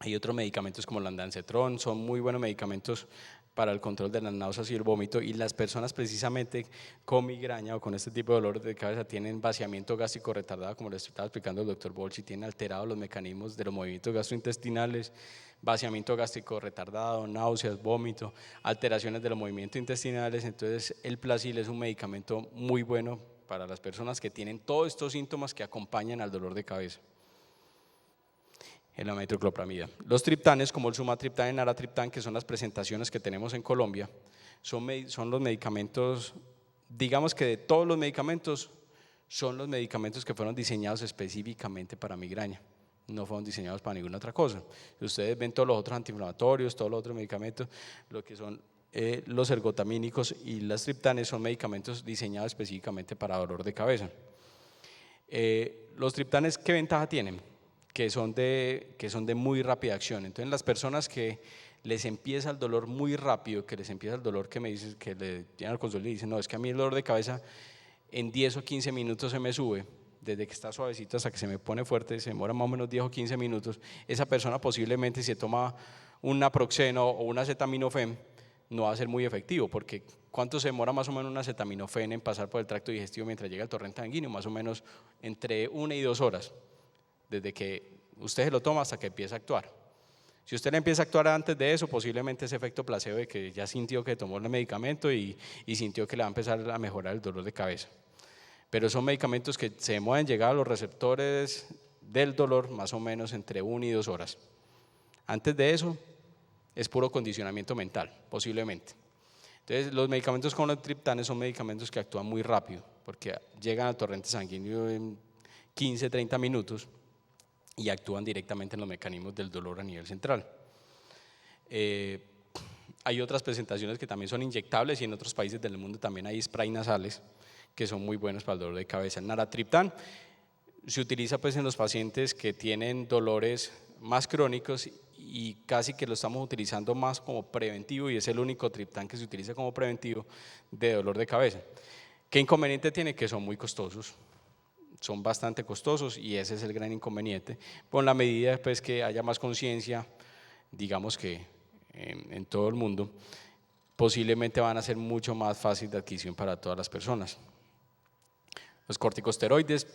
hay otros medicamentos como el ondansetron, son muy buenos medicamentos para el control de las náuseas y el vómito, y las personas precisamente con migraña o con este tipo de dolores de cabeza tienen vaciamiento gástrico retardado, como les estaba explicando el doctor Bolchi, tienen alterados los mecanismos de los movimientos gastrointestinales, vaciamiento gástrico retardado, náuseas, vómito, alteraciones de los movimientos intestinales. Entonces el Plasil es un medicamento muy bueno para las personas que tienen todos estos síntomas que acompañan al dolor de cabeza. En la metilclopramida. Los triptanes, como el sumatriptán y el naratriptán, que son las presentaciones que tenemos en Colombia, son los medicamentos, digamos que de todos los medicamentos, son los medicamentos que fueron diseñados específicamente para migraña, no fueron diseñados para ninguna otra cosa. Si ustedes ven todos los otros antiinflamatorios, todos los otros medicamentos, lo que son los ergotamínicos y las triptanes son medicamentos diseñados específicamente para dolor de cabeza. Los triptanes, ¿qué ventaja tienen? Que son de muy rápida acción. Entonces las personas que les empieza el dolor muy rápido, que les empieza el dolor que me dicen, que le llegan al consultorio y dicen, no, es que a mí el dolor de cabeza en 10 o 15 minutos se me sube, desde que está suavecito hasta que se me pone fuerte, se demora más o menos 10 o 15 minutos, esa persona posiblemente si se toma un naproxeno o un acetaminofén, no va a ser muy efectivo, porque ¿cuánto se demora más o menos un acetaminofén en pasar por el tracto digestivo mientras llega el torrente sanguíneo? Más o menos entre 1 y 2 horas. Desde que usted se lo toma hasta que empieza a actuar. Si usted le empieza a actuar antes de eso, posiblemente ese efecto placebo de que ya sintió que tomó el medicamento y sintió que le va a empezar a mejorar el dolor de cabeza. Pero son medicamentos que se demoran en llegar a los receptores del dolor más o menos entre 1 y 2 horas. Antes de eso es puro condicionamiento mental, posiblemente. Entonces los medicamentos con los triptanes son medicamentos que actúan muy rápido, porque llegan al torrente sanguíneo en 15, 30 minutos, y actúan directamente en los mecanismos del dolor a nivel central. Hay otras presentaciones que también son inyectables, y en otros países del mundo también hay spray nasales que son muy buenos para el dolor de cabeza. El naratriptán se utiliza pues en los pacientes que tienen dolores más crónicos, y casi que lo estamos utilizando más como preventivo, y es el único triptán que se utiliza como preventivo de dolor de cabeza. ¿Qué inconveniente tiene? Que son muy costosos. Son bastante costosos, y ese es el gran inconveniente. Con la medida pues, que haya más conciencia, digamos que en todo el mundo, posiblemente van a ser mucho más fácil de adquisición para todas las personas. Los corticosteroides,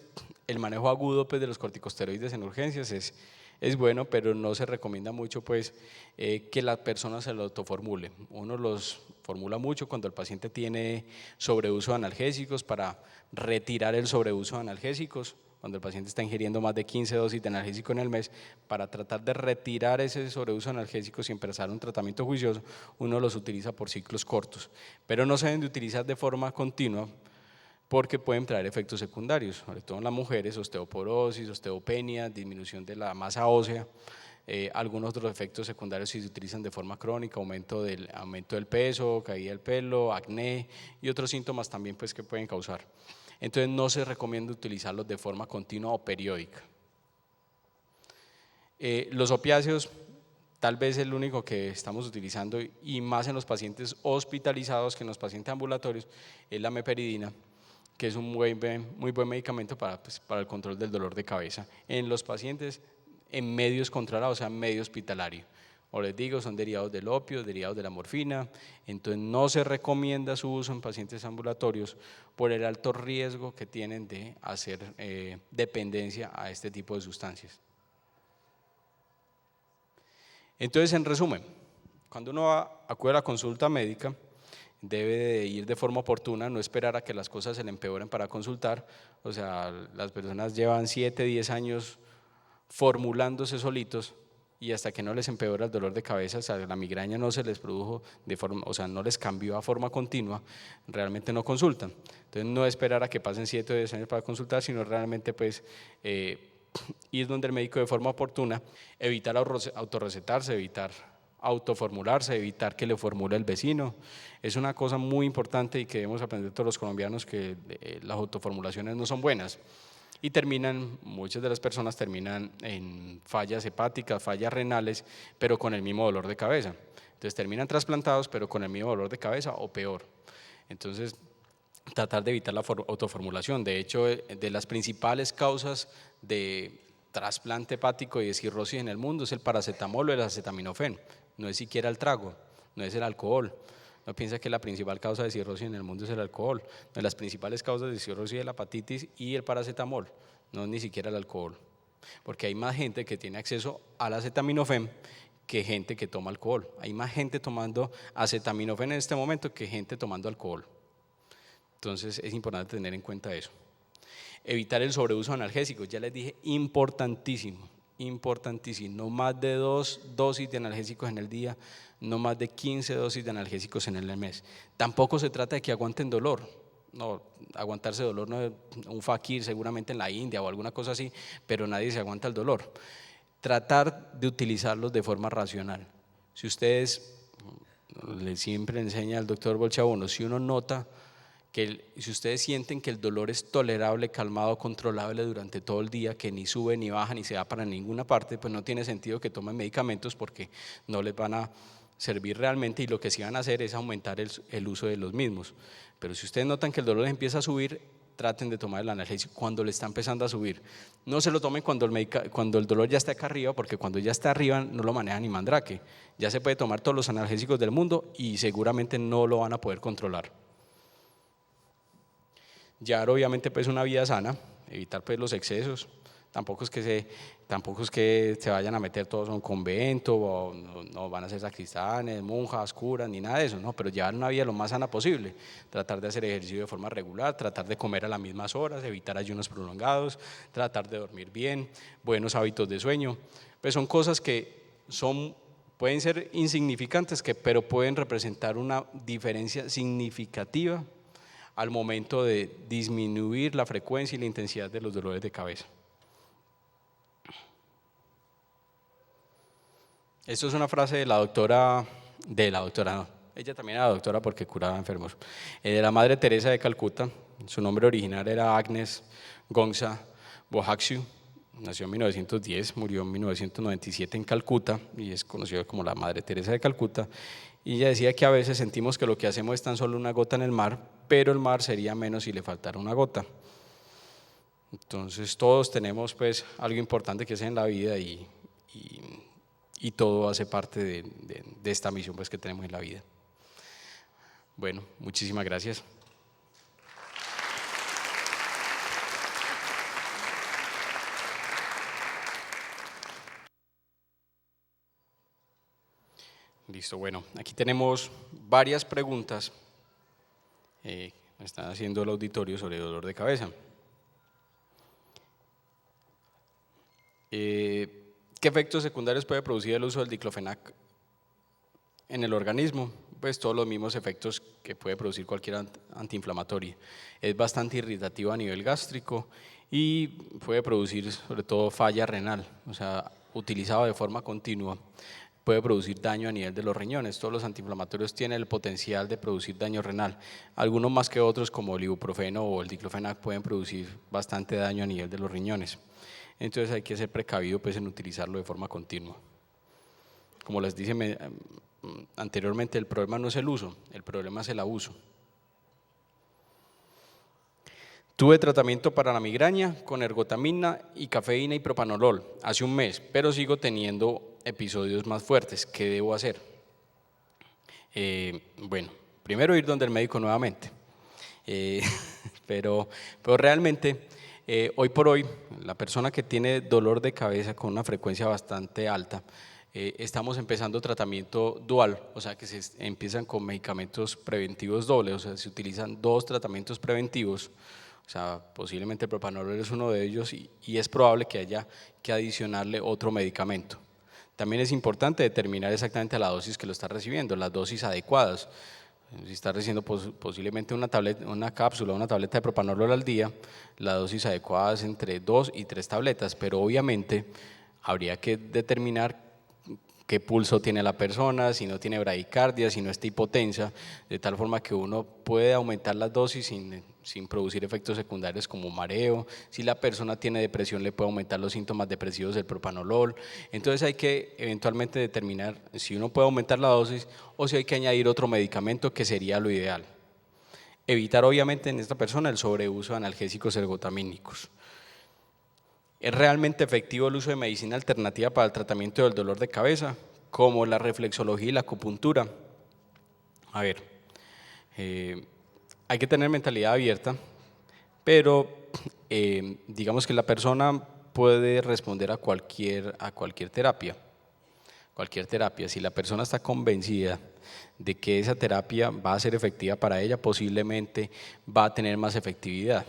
el manejo agudo pues, de los corticosteroides en urgencias es bueno, pero no se recomienda mucho pues, que la persona se lo autoformule. Uno los formula mucho cuando el paciente tiene sobreuso de analgésicos, para retirar el sobreuso de analgésicos, cuando el paciente está ingiriendo más de 15 dosis de analgésico en el mes, para tratar de retirar ese sobreuso de analgésicos y empezar un tratamiento juicioso, uno los utiliza por ciclos cortos, pero no se deben de utilizar de forma continua, porque pueden traer efectos secundarios, sobre todo en las mujeres: osteoporosis, osteopenia, disminución de la masa ósea, algunos otros efectos secundarios si se utilizan de forma crónica, aumento del peso, caída del pelo, acné y otros síntomas también pues, que pueden causar. Entonces no se recomienda utilizarlos de forma continua o periódica. Los opiáceos, tal vez el único que estamos utilizando, y más en los pacientes hospitalizados que en los pacientes ambulatorios, es la meperidina, que es un muy buen medicamento para el control del dolor de cabeza en los pacientes en medio controlado, o sea, en medio hospitalario. Como les digo, son derivados del opio, derivados de la morfina, entonces no se recomienda su uso en pacientes ambulatorios por el alto riesgo que tienen de hacer dependencia a este tipo de sustancias. Entonces, en resumen, cuando uno acude a la consulta médica, debe de ir de forma oportuna, no esperar a que las cosas se le empeoren para consultar. O sea, las personas llevan 7, 10 años formulándose solitos y hasta que no les empeora el dolor de cabeza, o sea, la migraña no se les produjo de forma, o sea, no les cambió a forma continua, realmente no consultan. Entonces, no esperar a que pasen 7 o 10 años para consultar, sino realmente pues ir donde el médico de forma oportuna, evitar autorrecetarse, evitar autoformularse, evitar que le formule el vecino. Es una cosa muy importante y que debemos aprender todos los colombianos, que las autoformulaciones no son buenas y muchas de las personas terminan en fallas hepáticas, fallas renales, pero con el mismo dolor de cabeza. Entonces terminan trasplantados, pero con el mismo dolor de cabeza o peor. Entonces, tratar de evitar la autoformulación. De hecho, de las principales causas de trasplante hepático y de cirrosis en el mundo es el paracetamol o el acetaminofén. No es siquiera el trago, no es el alcohol. No piensa que la principal causa de cirrosis en el mundo es el alcohol. No, las principales causas de cirrosis es la hepatitis y el paracetamol, no es ni siquiera el alcohol. Porque hay más gente que tiene acceso al acetaminofén que gente que toma alcohol. Hay más gente tomando acetaminofén en este momento que gente tomando alcohol. Entonces es importante tener en cuenta eso. Evitar el sobreuso de analgésicos, ya les dije, importantísimo, importantísimo. No más de 2 dosis de analgésicos en el día, no más de 15 dosis de analgésicos en el mes. Tampoco se trata de que aguanten dolor. No, aguantarse dolor no es un fakir seguramente en la India o alguna cosa así, pero nadie se aguanta el dolor. Tratar de utilizarlos de forma racional. Si ustedes, siempre enseña el doctor Bolchabono, si uno nota si ustedes sienten que el dolor es tolerable, calmado, controlable durante todo el día, que ni sube ni baja ni se va para ninguna parte, pues no tiene sentido que tomen medicamentos porque no les van a servir realmente, y lo que sí van a hacer es aumentar el uso de los mismos. Pero si ustedes notan que el dolor les empieza a subir, traten de tomar el analgésico cuando le está empezando a subir. No se lo tomen cuando el dolor ya está acá arriba, porque cuando ya está arriba no lo maneja ni mandrake. Ya se puede tomar todos los analgésicos del mundo y seguramente no lo van a poder controlar. Llevar obviamente pues una vida sana, evitar pues los excesos. Tampoco es que se vayan a meter todos en un convento, o no van a ser sacristanes, monjas, curas, ni nada de eso, no, pero llevar una vida lo más sana posible, tratar de hacer ejercicio de forma regular, tratar de comer a las mismas horas, evitar ayunos prolongados, tratar de dormir bien, buenos hábitos de sueño. Pues son cosas que pueden ser insignificantes, pero pueden representar una diferencia significativa al momento de disminuir la frecuencia y la intensidad de los dolores de cabeza. Esto es una frase de la doctora, no, ella también era doctora porque curaba enfermos, de la Madre Teresa de Calcuta. Su nombre original era Agnes Gonza Bojaxhiu. Nació en 1910, murió en 1997 en Calcuta y es conocida como la Madre Teresa de Calcuta. Y ella decía que a veces sentimos que lo que hacemos es tan solo una gota en el mar, pero el mar sería menos si le faltara una gota. Entonces todos tenemos pues algo importante que hacer en la vida y todo hace parte de esta misión pues que tenemos en la vida. Bueno, muchísimas gracias. Listo, bueno, aquí tenemos varias preguntas que están haciendo el auditorio sobre dolor de cabeza. ¿Qué efectos secundarios puede producir el uso del diclofenac en el organismo? Pues todos los mismos efectos que puede producir cualquier antiinflamatorio. Es bastante irritativo a nivel gástrico y puede producir sobre todo falla renal, o sea, utilizado de forma continua, puede producir daño a nivel de los riñones. Todos los antiinflamatorios tienen el potencial de producir daño renal. Algunos más que otros, como el ibuprofeno o el diclofenac, pueden producir bastante daño a nivel de los riñones. Entonces hay que ser precavido pues, en utilizarlo de forma continua. Como les dije anteriormente, el problema no es el uso, el problema es el abuso. Tuve tratamiento para la migraña con ergotamina y cafeína y propanolol hace un mes, pero sigo teniendo episodios más fuertes. ¿Qué debo hacer? Bueno, primero ir donde el médico nuevamente. Pero realmente, hoy por hoy, la persona que tiene dolor de cabeza con una frecuencia bastante alta, estamos empezando tratamiento dual, o sea que se empiezan con medicamentos preventivos dobles, o sea, se utilizan 2 tratamientos preventivos, o sea, posiblemente el propanolol es uno de ellos y es probable que haya que adicionarle otro medicamento. También es importante determinar exactamente la dosis que lo está recibiendo, las dosis adecuadas. Si está recibiendo posiblemente una cápsula, una tableta de propanolol al día, la dosis adecuada es entre 2 y 3 tabletas, pero obviamente habría que determinar qué pulso tiene la persona, si no tiene bradicardia, si no está hipotensa, de tal forma que uno puede aumentar las dosis sin producir efectos secundarios como mareo. Si la persona tiene depresión, le puede aumentar los síntomas depresivos del propanolol. Entonces hay que eventualmente determinar si uno puede aumentar la dosis o si hay que añadir otro medicamento, que sería lo ideal. Evitar obviamente en esta persona el sobreuso de analgésicos ergotamínicos. ¿Es realmente efectivo el uso de medicina alternativa para el tratamiento del dolor de cabeza, como la reflexología y la acupuntura? A ver, hay que tener mentalidad abierta, pero digamos que la persona puede responder a cualquier terapia. Cualquier terapia, si la persona está convencida de que esa terapia va a ser efectiva para ella, posiblemente va a tener más efectividad.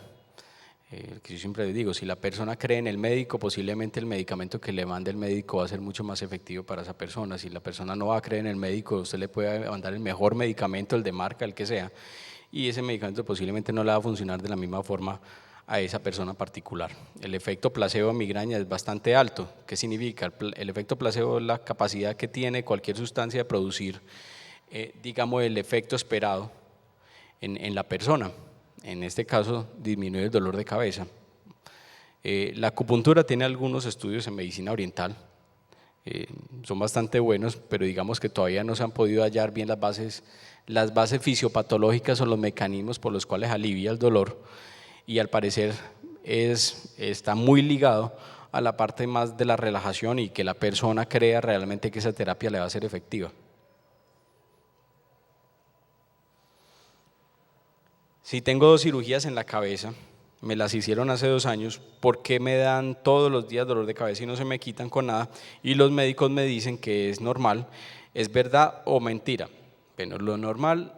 Que yo siempre les digo, si la persona cree en el médico, posiblemente el medicamento que le mande el médico va a ser mucho más efectivo para esa persona. Si la persona no va a creer en el médico, usted le puede mandar el mejor medicamento, el de marca, el que sea, y ese medicamento posiblemente no le va a funcionar de la misma forma a esa persona particular. El efecto placebo en migraña es bastante alto. ¿Qué significa? El efecto placebo es la capacidad que tiene cualquier sustancia de producir, digamos, el efecto esperado en la persona. En este caso, disminuye el dolor de cabeza. La acupuntura tiene algunos estudios en medicina oriental, son bastante buenos, pero digamos que todavía no se han podido hallar bien las bases fisiopatológicas o los mecanismos por los cuales alivia el dolor, y al parecer está muy ligado a la parte más de la relajación y que la persona crea realmente que esa terapia le va a ser efectiva. Si tengo 2 cirugías en la cabeza, me las hicieron hace 2 años, ¿por qué me dan todos los días dolor de cabeza y no se me quitan con nada? Y los médicos me dicen que es normal. ¿Es verdad o mentira? Bueno, lo normal,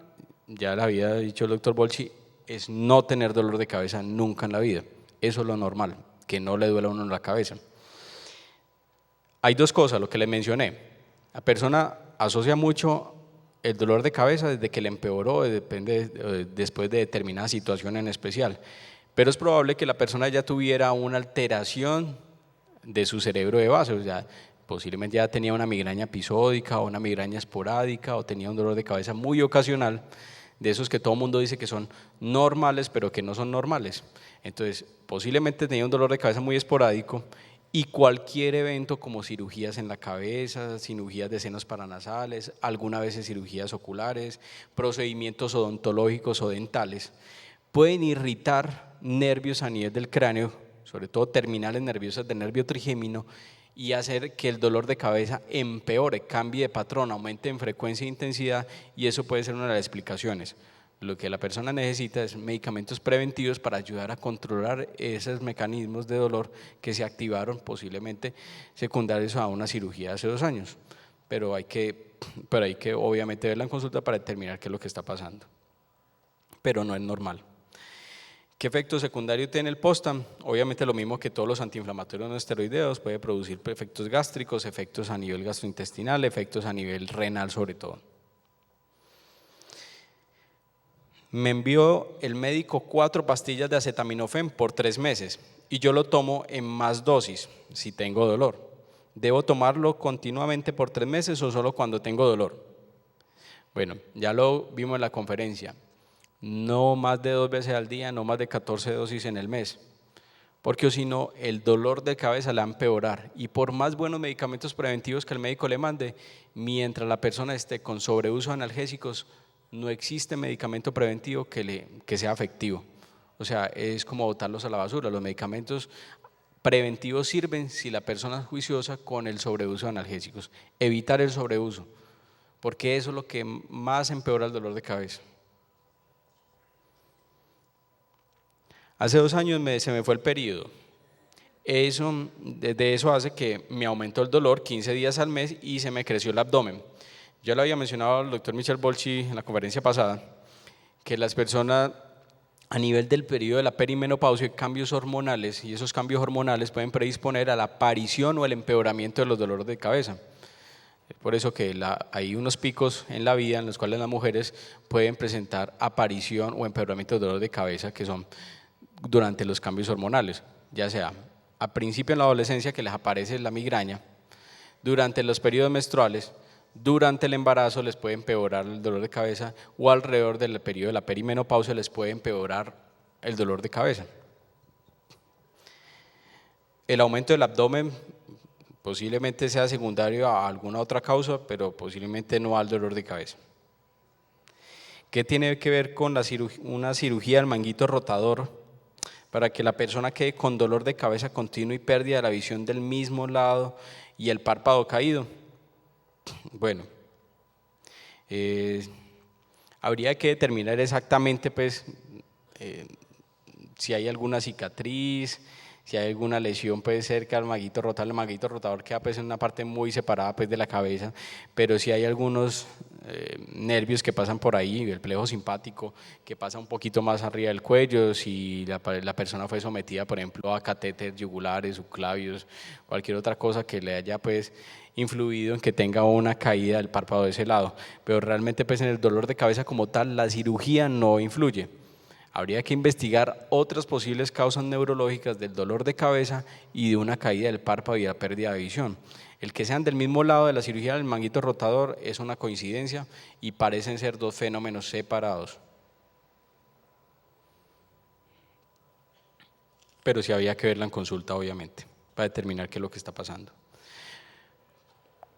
ya lo había dicho el doctor Bolchi, es no tener dolor de cabeza nunca en la vida. Eso es lo normal, que no le duela a uno en la cabeza. Hay 2 cosas, lo que le mencioné. La persona asocia mucho el dolor de cabeza desde que le empeoró, depende después de determinada situación en especial. Pero es probable que la persona ya tuviera una alteración de su cerebro de base, o sea, posiblemente ya tenía una migraña episódica o una migraña esporádica o tenía un dolor de cabeza muy ocasional, de esos que todo el mundo dice que son normales, pero que no son normales. Entonces, posiblemente tenía un dolor de cabeza muy esporádico y cualquier evento como cirugías en la cabeza, cirugías de senos paranasales, algunas veces cirugías oculares, procedimientos odontológicos o dentales, pueden irritar nervios a nivel del cráneo, sobre todo terminales nerviosas del nervio trigémino, y hacer que el dolor de cabeza empeore, cambie de patrón, aumente en frecuencia e intensidad, y eso puede ser una de las explicaciones. Lo que la persona necesita es medicamentos preventivos para ayudar a controlar esos mecanismos de dolor que se activaron, posiblemente secundarios a una cirugía hace 2 años. Pero hay que obviamente verla en consulta para determinar qué es lo que está pasando. Pero no es normal. ¿Qué efecto secundario tiene el Postam? Obviamente lo mismo que todos los antiinflamatorios no esteroideos, puede producir efectos gástricos, efectos a nivel gastrointestinal, efectos a nivel renal sobre todo. Me envió el médico 4 pastillas de acetaminofén por 3 meses y yo lo tomo en más dosis si tengo dolor. ¿Debo tomarlo continuamente por 3 meses o solo cuando tengo dolor? Bueno, ya lo vimos en la conferencia. No más de 2 veces al día, no más de 14 dosis en el mes, porque si no el dolor de cabeza le va a empeorar, y por más buenos medicamentos preventivos que el médico le mande, mientras la persona esté con sobreuso de analgésicos, no existe medicamento preventivo que sea efectivo. O sea, es como botarlos a la basura. Los medicamentos Preventivos sirven si la persona es juiciosa con el sobreuso de analgésicos. Evitar el sobreuso, porque eso es lo que más empeora el dolor de cabeza. Hace 2 años se me fue el periodo. Desde eso hace que me aumentó el dolor 15 días al mes y se me creció el abdomen. Ya lo había mencionado el doctor Michel Bolchi en la conferencia pasada, que las personas a nivel del periodo de la perimenopausia hay cambios hormonales y esos cambios hormonales pueden predisponer a la aparición o el empeoramiento de los dolores de cabeza. Por eso que hay unos picos en la vida en los cuales las mujeres pueden presentar aparición o empeoramiento de dolor de cabeza que son durante los cambios hormonales, ya sea a principio en la adolescencia que les aparece la migraña, durante los periodos menstruales, durante el embarazo les puede empeorar el dolor de cabeza o alrededor del periodo de la perimenopausia les puede empeorar el dolor de cabeza. El aumento del abdomen posiblemente sea secundario a alguna otra causa, pero posiblemente no al dolor de cabeza. ¿Qué tiene que ver con una cirugía del manguito rotador para que la persona quede con dolor de cabeza continuo y pérdida de la visión del mismo lado y el párpado caído? Bueno, habría que determinar exactamente pues, si hay alguna cicatriz, si hay alguna lesión pues, cerca del manguito rotador. El manguito rotador queda pues, en una parte muy separada pues, de la cabeza, pero si hay algunos nervios que pasan por ahí, el plejo simpático que pasa un poquito más arriba del cuello, si la persona fue sometida por ejemplo a catéteres yugulares, subclavios, cualquier otra cosa que le haya pues influido en que tenga una caída del párpado de ese lado, pero realmente pues en el dolor de cabeza como tal la cirugía no influye. Habría que investigar otras posibles causas neurológicas del dolor de cabeza y de una caída del párpado y la pérdida de visión. El que sean del mismo lado de la cirugía del manguito rotador es una coincidencia y parecen ser 2 fenómenos separados. Pero sí había que verla en consulta, obviamente, para determinar qué es lo que está pasando.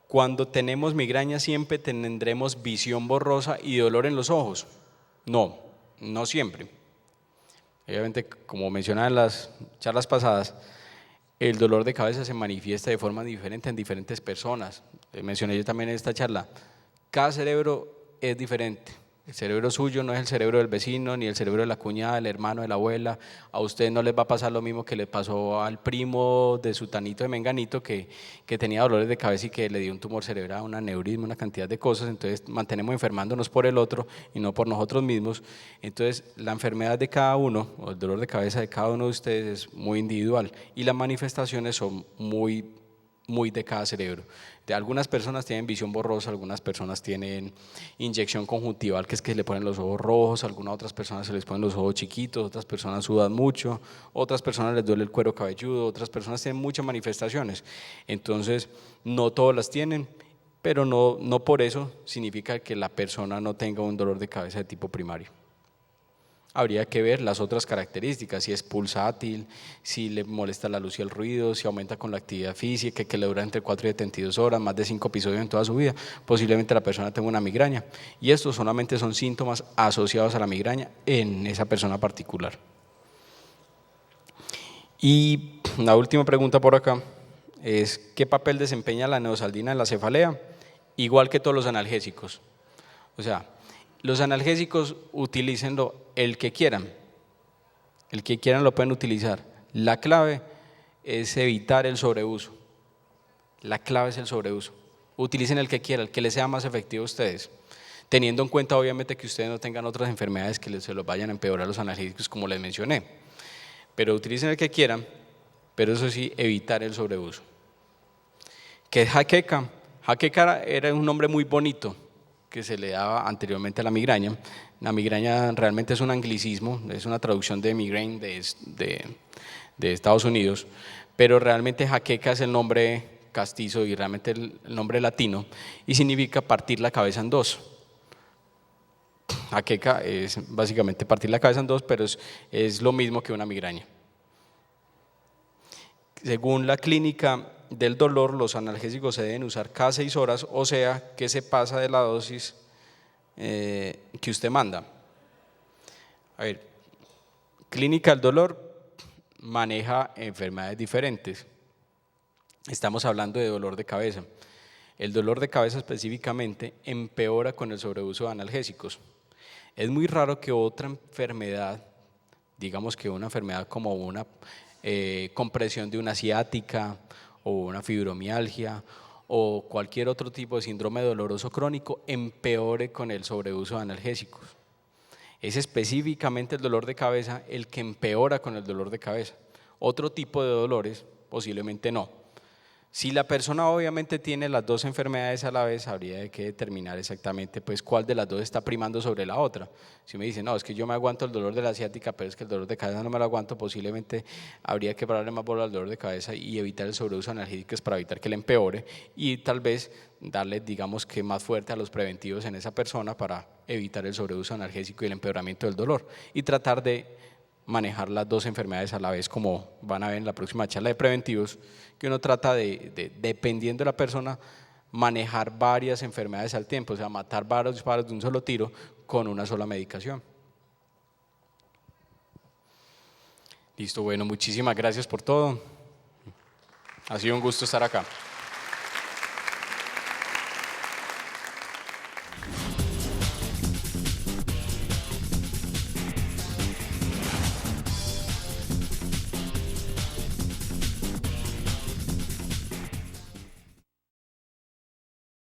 Cuando tenemos migraña siempre tendremos visión borrosa y dolor en los ojos. No, no siempre. Obviamente, como mencionaba en las charlas pasadas, el dolor de cabeza se manifiesta de forma diferente en diferentes personas. Mencioné yo también en esta charla, cada cerebro es diferente. El cerebro suyo no es el cerebro del vecino, ni el cerebro de la cuñada, del hermano, de la abuela. A usted no les va a pasar lo mismo que le pasó al primo de sutanito de menganito que tenía dolores de cabeza y que le dio un tumor cerebral, un aneurisma, una cantidad de cosas. Entonces mantenemos enfermándonos por el otro y no por nosotros mismos. Entonces la enfermedad de cada uno o el dolor de cabeza de cada uno de ustedes es muy individual y las manifestaciones son muy de cada cerebro. De algunas personas tienen visión borrosa, algunas personas tienen inyección conjuntival, que es que se le ponen los ojos rojos, algunas otras personas se les ponen los ojos chiquitos, otras personas sudan mucho, otras personas les duele el cuero cabelludo, otras personas tienen muchas manifestaciones. Entonces, no todas las tienen, pero no por eso significa que la persona no tenga un dolor de cabeza de tipo primario. Habría que ver las otras características, si es pulsátil, si le molesta la luz y el ruido, si aumenta con la actividad física, que le dura entre 4 y 72 horas, más de 5 episodios en toda su vida, posiblemente la persona tenga una migraña. Y estos solamente son síntomas asociados a la migraña en esa persona particular. Y la última pregunta por acá es, ¿qué papel desempeña la neosaldina en la cefalea? Igual que todos los analgésicos. O sea, los analgésicos utilícenlo el que quieran lo pueden utilizar. La clave es evitar el sobreuso. La clave es el sobreuso. Utilicen el que quieran, el que les sea más efectivo a ustedes, teniendo en cuenta obviamente que ustedes no tengan otras enfermedades que se los vayan a empeorar los analgésicos como les mencioné. Pero utilicen el que quieran, pero eso sí, evitar el sobreuso. ¿Qué es jaqueca? Jaqueca era un nombre muy bonito que se le daba anteriormente a la migraña. La migraña realmente es un anglicismo, es una traducción de migraine de Estados Unidos, pero realmente jaqueca es el nombre castizo y realmente el nombre latino y significa partir la cabeza en dos. Jaqueca es básicamente partir la cabeza en dos, pero es lo mismo que una migraña. Según la clínica del dolor, los analgésicos se deben usar cada 6 horas, o sea que se pasa de la dosis que usted manda. A ver, clínica del dolor, maneja enfermedades diferentes. Estamos hablando de dolor de cabeza. El dolor de cabeza específicamente empeora con el sobreuso de analgésicos. Es muy raro que otra enfermedad, digamos que una enfermedad como una compresión de una ciática o una fibromialgia o cualquier otro tipo de síndrome doloroso crónico, empeore con el sobreuso de analgésicos. Es específicamente el dolor de cabeza el que empeora con el dolor de cabeza. Otro tipo de dolores posiblemente no. Si la persona obviamente tiene las dos enfermedades a la vez, habría que determinar exactamente pues cuál de las dos está primando sobre la otra. Si me dice, no, es que yo me aguanto el dolor de la ciática, pero es que el dolor de cabeza no me lo aguanto, posiblemente habría que pararle más bola al dolor de cabeza y evitar el sobreuso de analgésicos para evitar que le empeore y tal vez darle, digamos que más fuerte a los preventivos en esa persona para evitar el sobreuso analgésico y el empeoramiento del dolor y tratar de manejar las dos enfermedades a la vez, como van a ver en la próxima charla de preventivos, que uno trata de dependiendo de la persona, manejar varias enfermedades al tiempo, o sea, matar varios disparos de un solo tiro con una sola medicación. Listo, bueno, muchísimas gracias por todo. Ha sido un gusto estar acá.